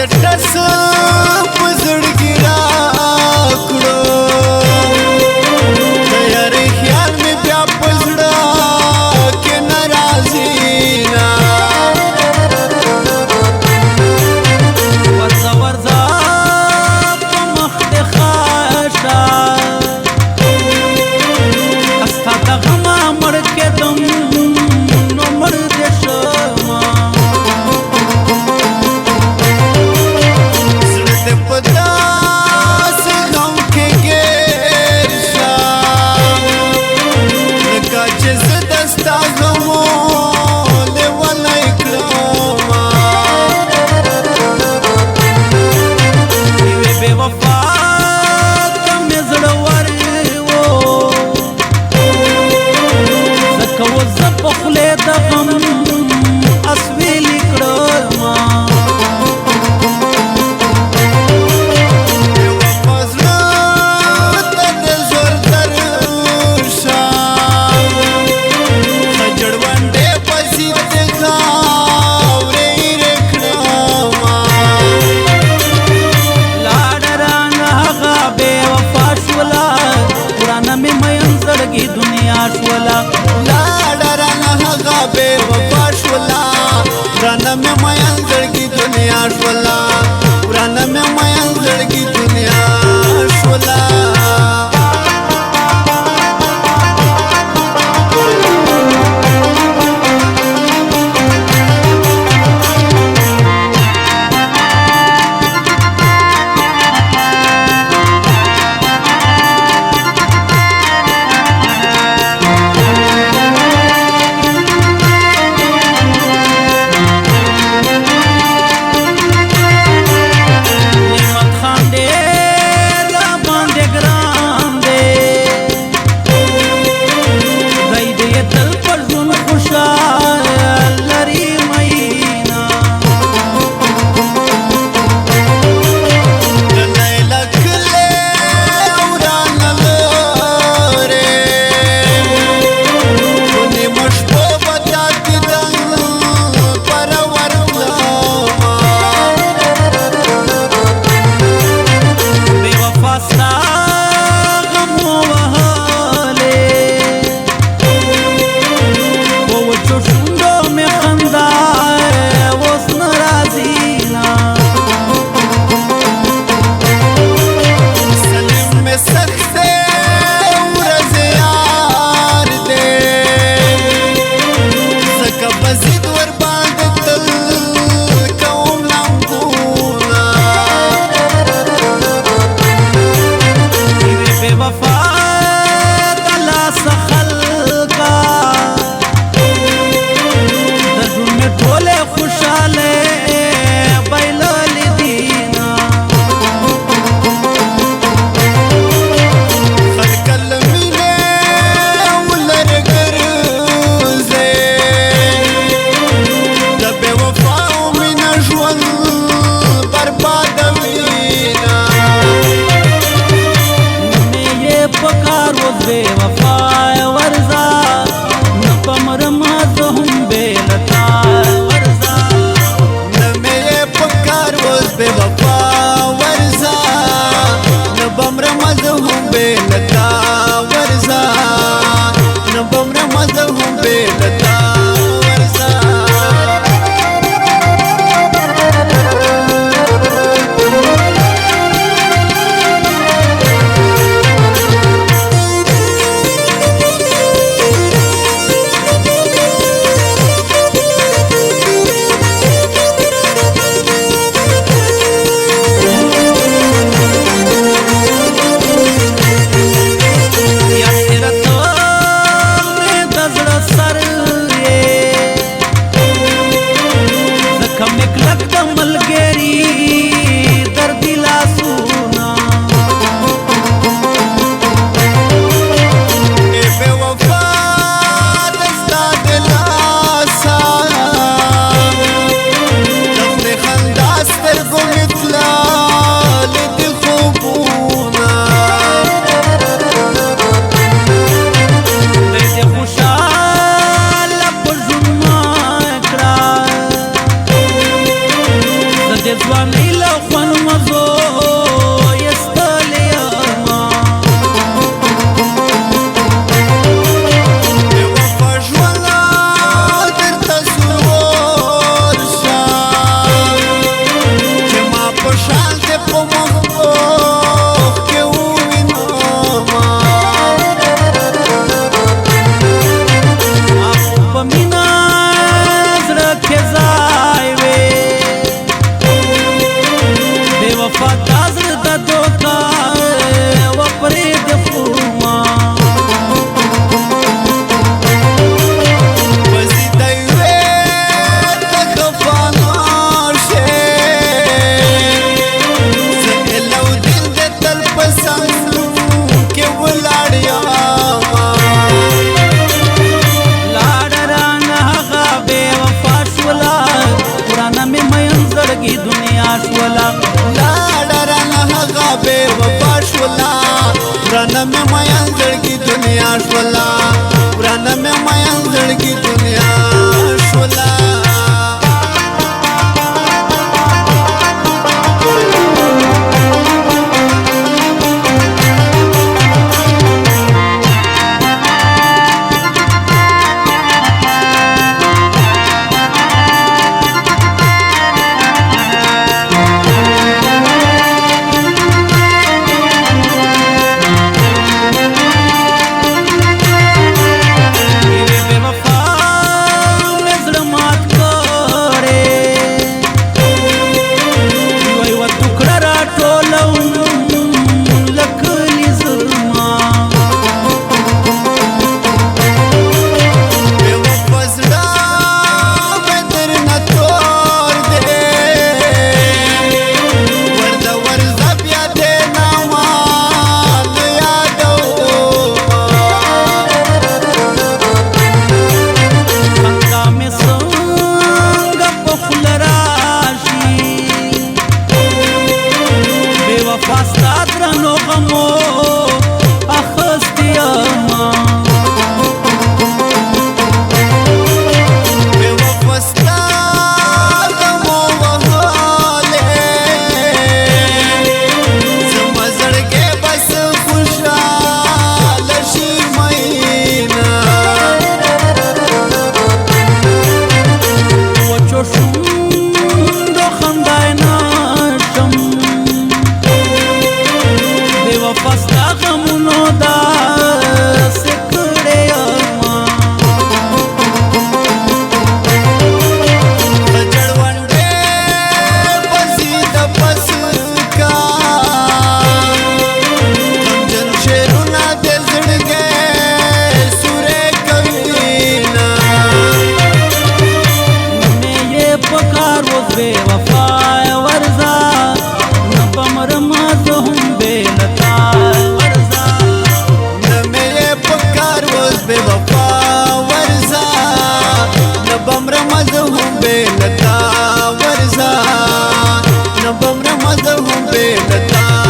ټس په زړګي راکړو د یارۍ خیال مې بیا په زړه کې نه راځي نه ورځه ورځه په مخ دې خاشه که ستا د غمه مړ کېدم نو مړ دې شمه زړه دې په داسې غم کې ګیر شه لکه چې زه د ستا غمو لیونی کړمه یوې بې وفا ته مې زړه ور و ځکه اوس زه په خولې د غم اسویلي کړمه دنیا شولا لاړه رانه هغه بې وفا شولا ورانه مې مین زړګي دنیا شولا ورانه مې مین زړګي دنیا شولا ځوانۍ له خوند مزو ایستلی یمه بې وفا ژونده درته سرور شه چې ما په شان دې په مخ کې ووینمه په مینه زړه کې ځای وې بې وفا تا زړه ته دوکه وپرېږدې خو ما وزیده یوې ته خفا نه شې زه ایله و دین دې تل په څنګ کې ولاړ یمه لاړه رانه هغه بې وفا شوله ورانه مې مین زړګي دنیا شوله لاړه رانه هغه بې وفا شوله ورانه مې مین زړګي دنیا شوله ورانه مې مین زړګي دنیا شوله بمرمز هم بے لتا